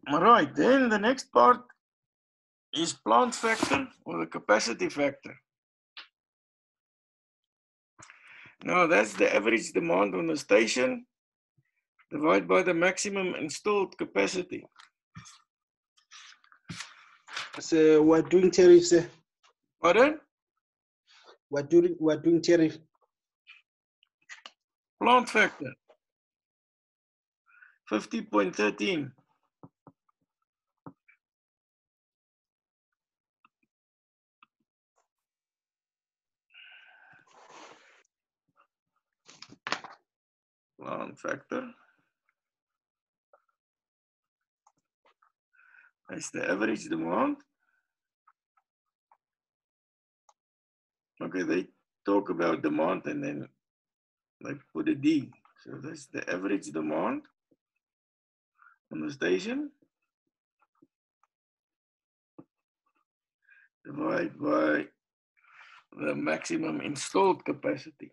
All right, then the next part is plant factor or the capacity factor. Now that's the average demand on the station divided by the maximum installed capacity. So we're doing tariffs. Pardon? We're doing tariff. Plant factor 50.13. Plant factor. That's the average demand. Okay, they talk about demand and then they put a D. So that's the average demand on the station divided by the maximum installed capacity.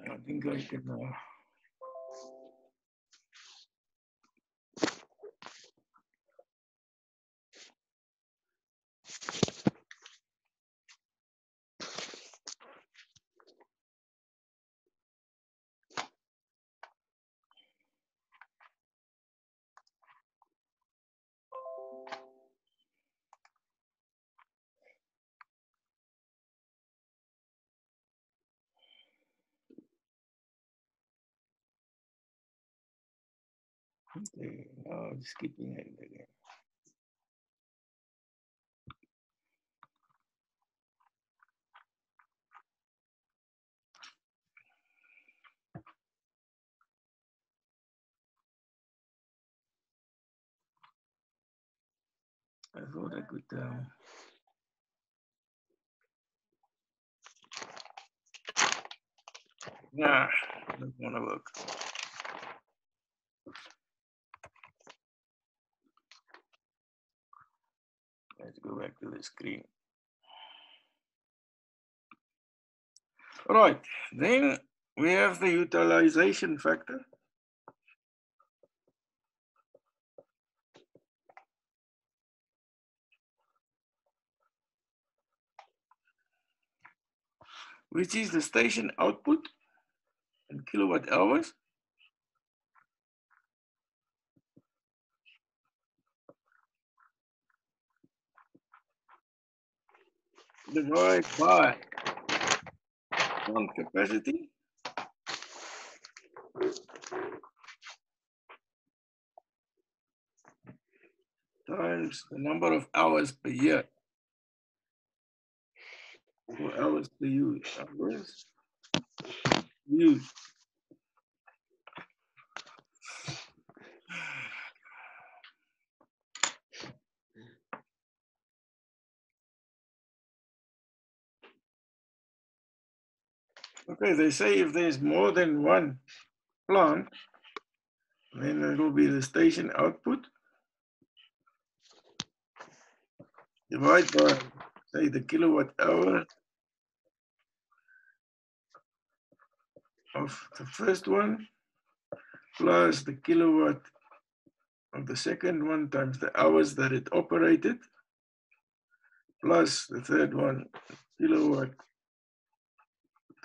I think I can okay, now I'm skipping it again. I thought I could. Nah, doesn't want to work. Let's go back to the screen. All right, then we have the utilization factor. Which is the station output in kilowatt hours divided by plant capacity times the number of hours per year. Or hours per use. Hours used. Okay, they say if there's more than one plant, then it will be the station output divided by, say, the kilowatt hour of the first one plus the kilowatt of the second one times the hours that it operated plus the third one kilowatt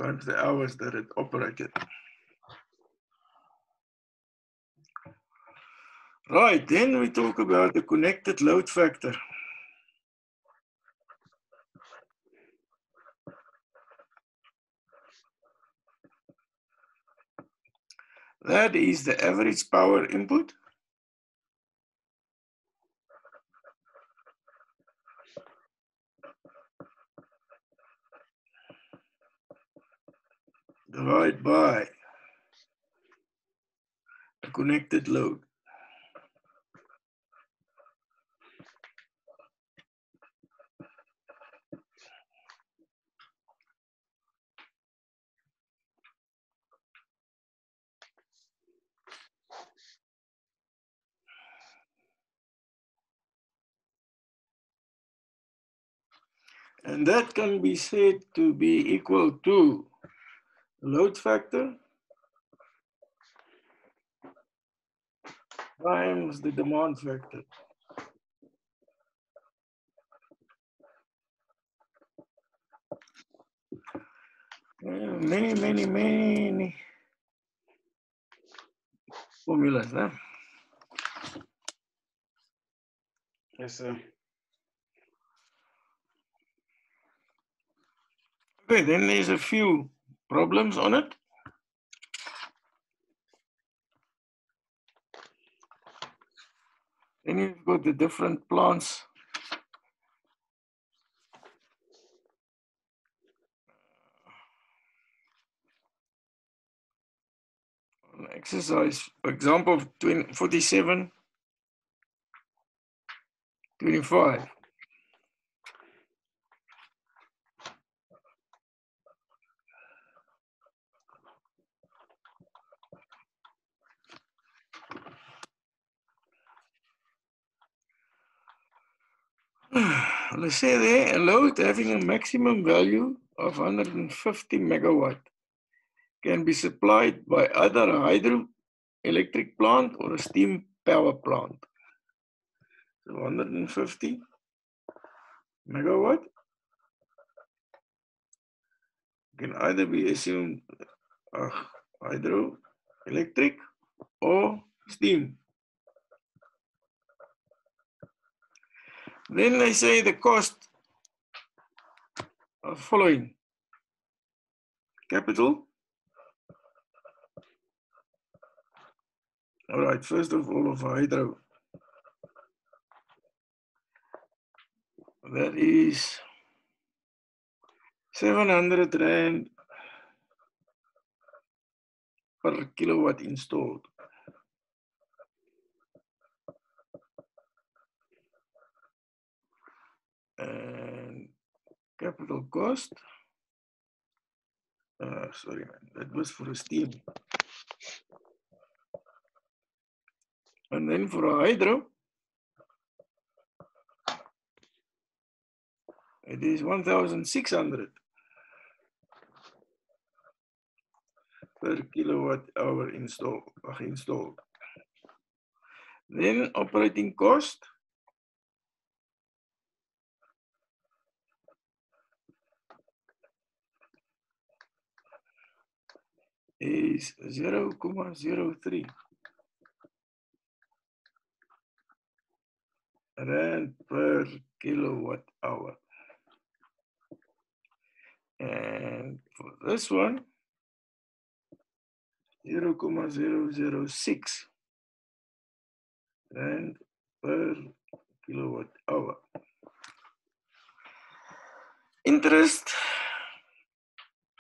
times the hours that it operated. Right, then we talk about the connected load factor. That is the average power input divided by the connected load. And that can be said to be equal to load factor times the demand factor. Many formulas. Huh? Yes, sir. Okay, then there's a few problems on it. Then you've got the different plants. Exercise, for example, 47, 25. Let's say there a load having a maximum value of 150 megawatt can be supplied by either a hydroelectric plant or a steam power plant. So 150 megawatt can either be assumed hydroelectric or steam. Then they say the cost of following: capital. All right, first of all, of hydro, that is 700 Rand per kilowatt installed. And capital cost, sorry, man, that was for a steam. And then for a hydro, it is 1,600 per kilowatt hour installed. Then operating cost is 0.03 Rand per kilowatt hour. And for this one, 0.006 Rand per kilowatt hour. Interest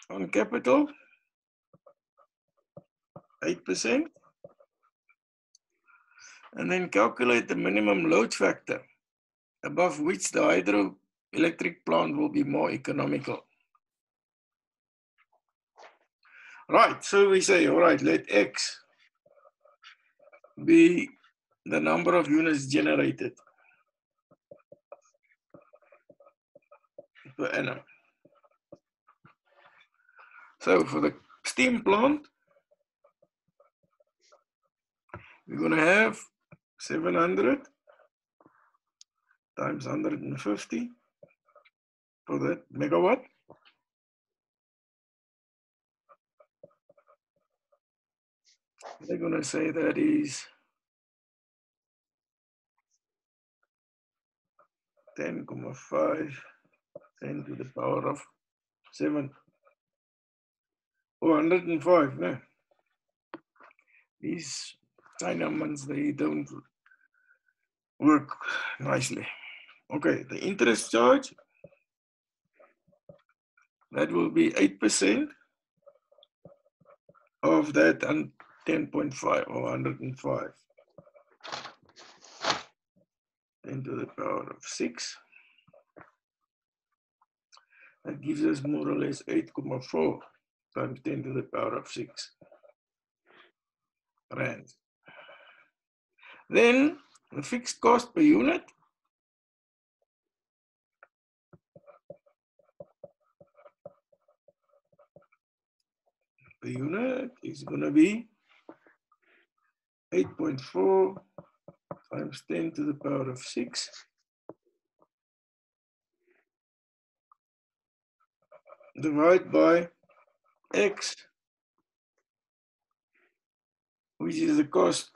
on capital, 8%. And then calculate the minimum load factor above which the hydroelectric plant will be more economical. Right, so we say, all right, let X be the number of units generated per annum. So for the steam plant, we're going to have 700 times 150 for that megawatt. They're going to say that is 10.5, 10 to the power of 7. Oh, 105, no. These Chinamans, they don't work nicely. Okay, the interest charge, that will be 8% of that and 10.5 or 105. 10 to the power of 6. That gives us more or less 8.4 times 10 to the power of 6 Rand. Then the fixed cost per unit, per unit is going to be 8.4 times 10 to the power of 6 divided by x, which is the cost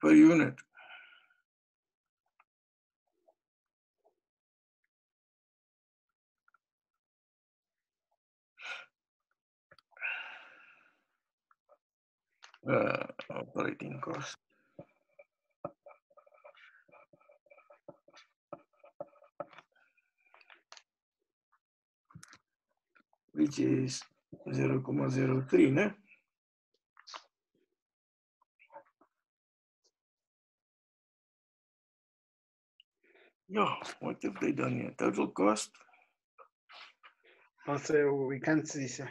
per unit. Operating cost. Which is 0.03, né? Yeah, what have they done here? Total cost. Also, we can't see, sir.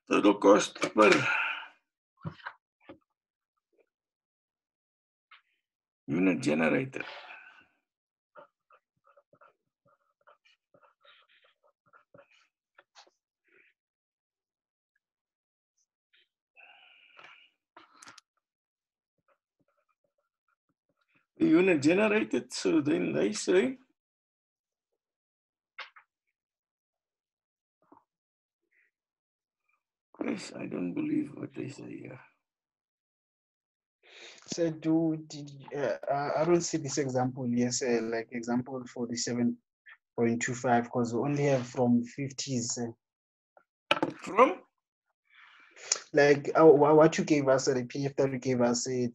Total cost per unit generated. The unit generated, so then they say yes, I don't believe what they say here. So I don't see this example. Yes, like example 47.25, because we only have from 50s. From? Like what you gave us, the PF that you gave us, I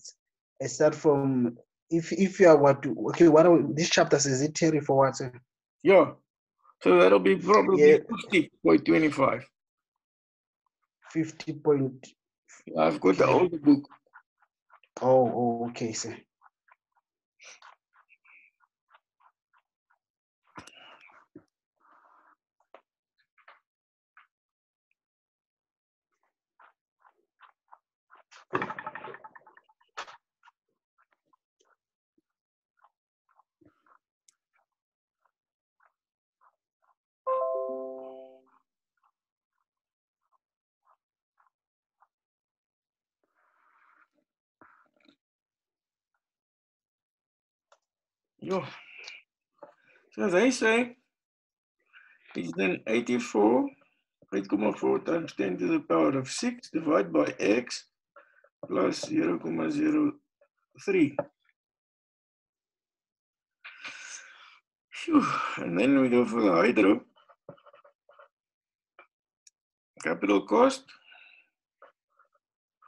start from if you are okay. What this chapter says it tariff for what? Yeah. So that'll be probably 50.25. 50 point. I've got the older book. Oh, okay, sir. Yeah. So they say it's then 8.4 times 10 to the power of 6 divided by x plus 0.03. And then we go for the hydro. Capital cost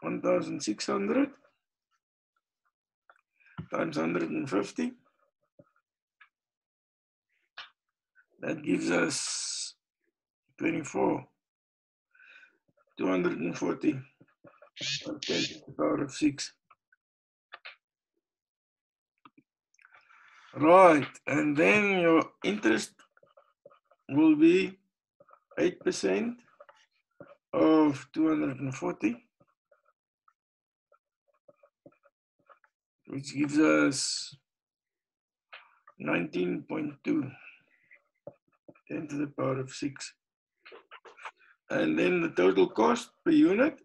1,600 times 150. That gives us 24. 240 times 10 to the power of 6. Right, and then your interest will be 8% of 240, which gives us 19.2, 10 to the power of 6. And then the total cost per unit,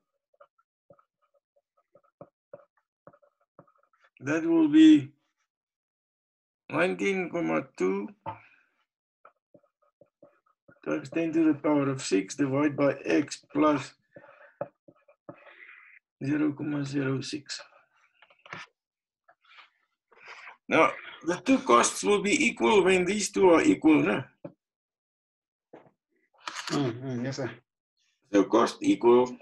that will be 19.2 times 10 to the power of 6 divided by x plus 0.06. Now, the two costs will be equal when these two are equal, no? Yes, sir. So cost equal,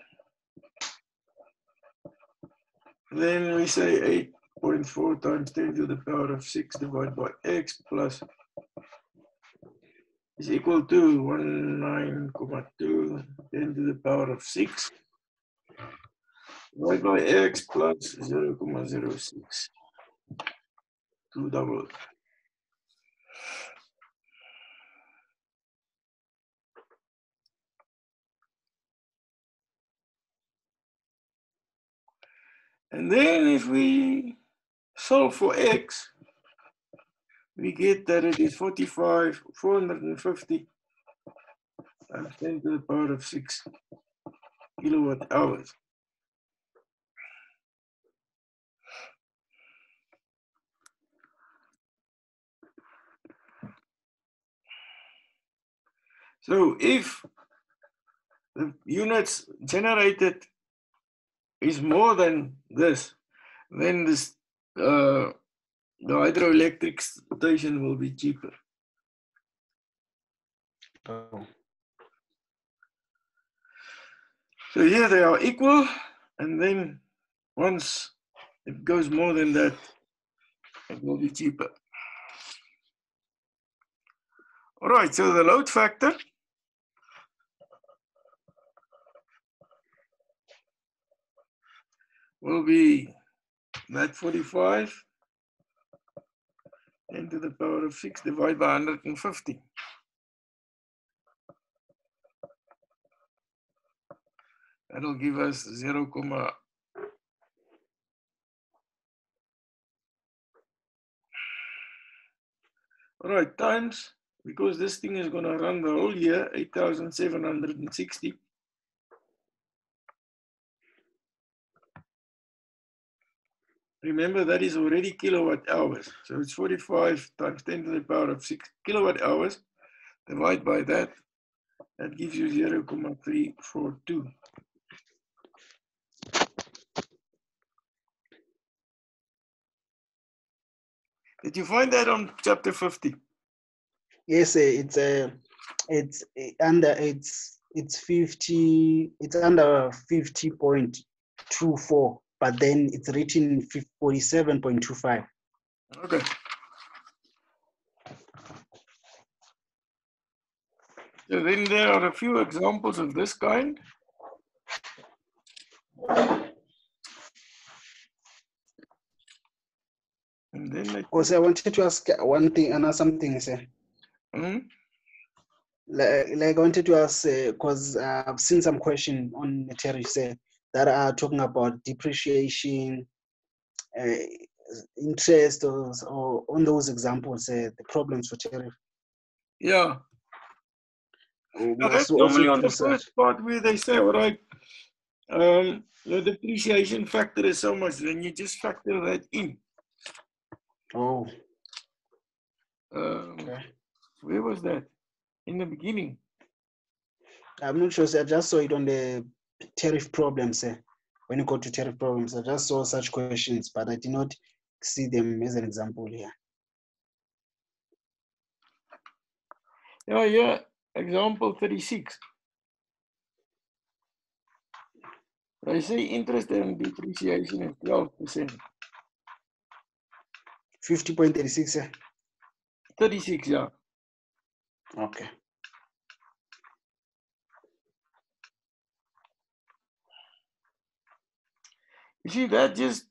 then we say 8.4 times 10 to the power of 6 divided by x plus is equal to 19.2 10 to the power of 6 divided by x plus 0.06. Two double. And then if we solve for x, we get that it is 450 times 10 to the power of 6 kilowatt hours. So if the units generated is more than this, then this the hydroelectric station will be cheaper. Oh. So here they are equal, and then once it goes more than that, it will be cheaper. All right, so the load factor will be that 45 10 to the power of 6 divided by 150. That'll give us 0, all right, times, because this thing is going to run the whole year, 8,760. Remember, that is already kilowatt hours. So it's 45 times 10 to the power of 6 kilowatt hours. Divide by that. That gives you 0,342. Did you find that on chapter 50? Yes, it's under it's 50. It's under 50.24, but then it's written 47.25. Okay. So then there are a few examples of this kind. And then Also, I wanted to ask one thing, something, sir. Like I wanted to ask, because I've seen some question on the tariffs that are talking about depreciation, interest, or on those examples, the problems for tariff. Yeah. That's So also normally on to the first part where they say, all right, the depreciation factor is so much, then you just factor that in. Oh. Okay. Where was that? In the beginning? I'm not sure, sir. I just saw it on the tariff problems. When you go to tariff problems, I just saw such questions, but I did not see them as an example here. Yeah. Example 36. They say interest and depreciation is 12%. 50.36. 36, yeah. Okay. You see, that just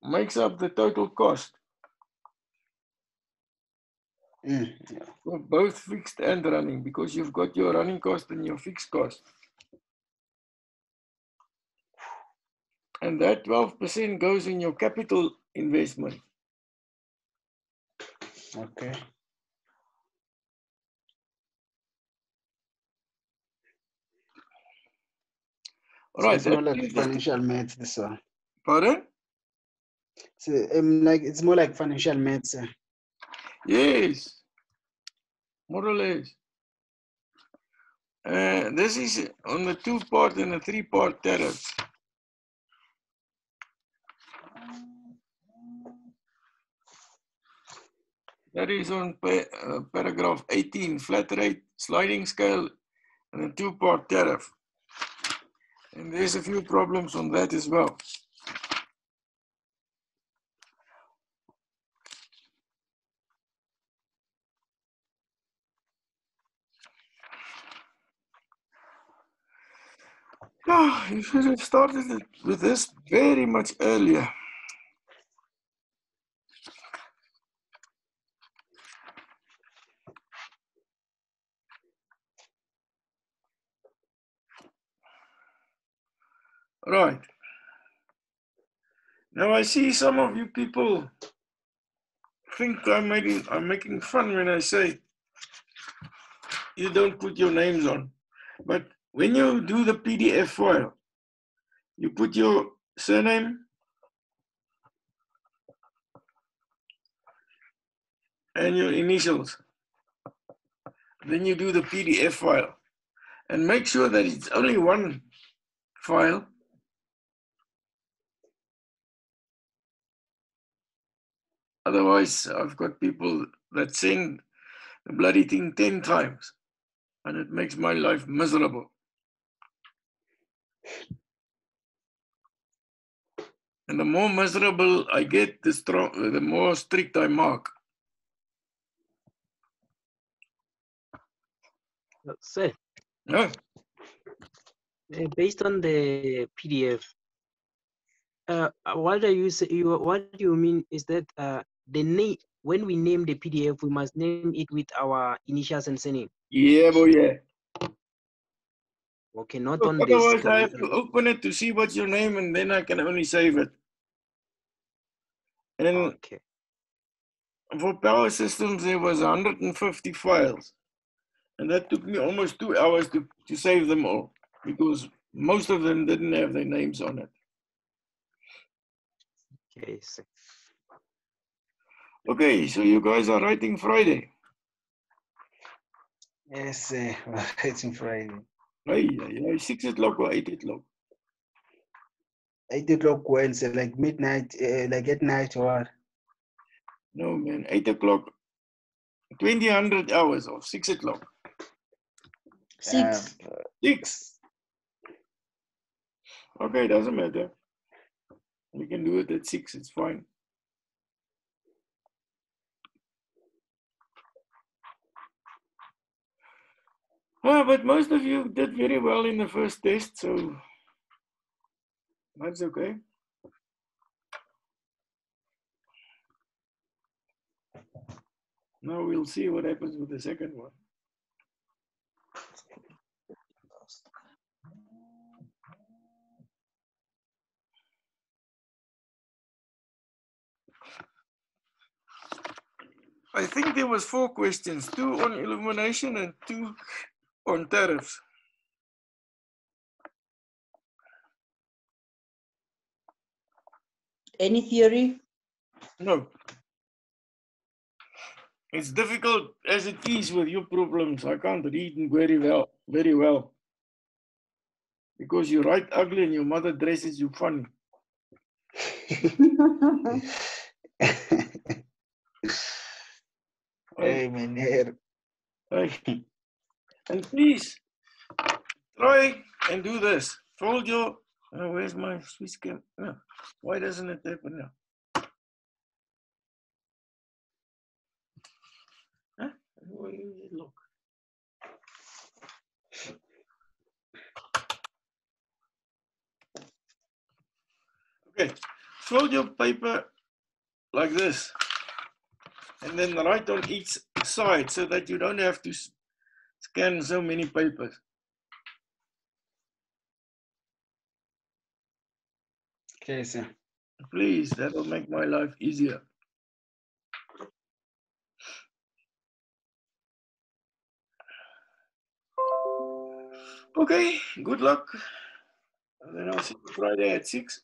makes up the total cost. Yeah. For both fixed and running, because you've got your running cost and your fixed cost. And that 12% goes in your capital investment. Okay. All so right. It's more like financial maths, this one. Pardon? So like it's more like financial maths. Yes. More or less. This is on the 2-part and the 3-part tariffs. That is on paragraph 18, flat rate, sliding scale, and a 2-part tariff. And there's a few problems on that as well. Oh, you should have started with this very much earlier. Right. Now I see some of you people think I'm making fun when I say you don't put your names on. But when you do the PDF file, you put your surname and your initials. Then you do the PDF file and make sure that it's only one file. Otherwise, I've got people that send the bloody thing 10 times and it makes my life miserable. And the more miserable I get, the more strict I mark. Sir, No? based on the PDF, what do you say? What do you mean is that the name, when we name the PDF, we must name it with our initials and surname. Yeah, boy, yeah. Okay, not on this. Otherwise, I have to open it to see what's your name, and then I can only save it. And Okay. for Power Systems, there was 150 files. And that took me almost 2 hours to save them all, because most of them didn't have their names on it. Okay, sir. Okay, so you guys are writing Friday. Yes, it's on Friday. Hey, 6 o'clock or 8 o'clock? 8 o'clock Wednesday, like midnight, like at night or what? No, man, 8 o'clock, 20 hours or 6 o'clock. 6. 6. Okay, doesn't matter. We can do it at 6, it's fine. But most of you did very well in the first test, so that's okay. Now we'll see what happens with the second one. I think there was 4 questions, 2 on illumination and 2 on tariffs. Any theory? No. It's difficult as it is with your problems. I can't read very well. Because you write ugly and your mother dresses you funny. Hey, man, here. Hey. And please try and do this. Fold your. Where's my Swiss cam? No. Why doesn't it happen now? Huh? Where is it? Look. Okay. Fold your paper like this. And then write on each side so that you don't have to scan so many papers. Okay, sir. Please, that will make my life easier. Okay, good luck. And then I'll see you Friday at 6.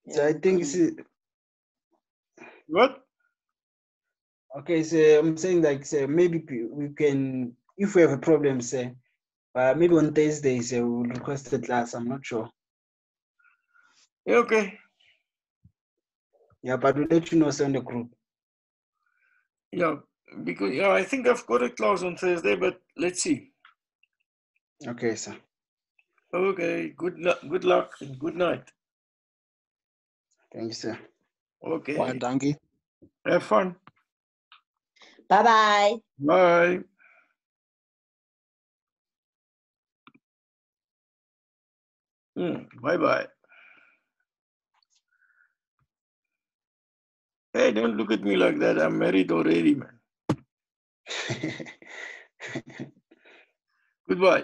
So I think it's What? okay. So I'm saying like, say maybe we can, if we have a problem, say, maybe on Thursday, say we'll request a class. I'm not sure. Yeah, okay. Yeah, but we'll let you know, send the group. Yeah, because I think I've got a class on Thursday, but let's see. Okay, sir. Okay, good luck and good night. Thank you, sir. Okay. Bye, dankie. Have fun. Bye-bye. Bye. Bye-bye. Hey, don't look at me like that. I'm married already, man. Goodbye.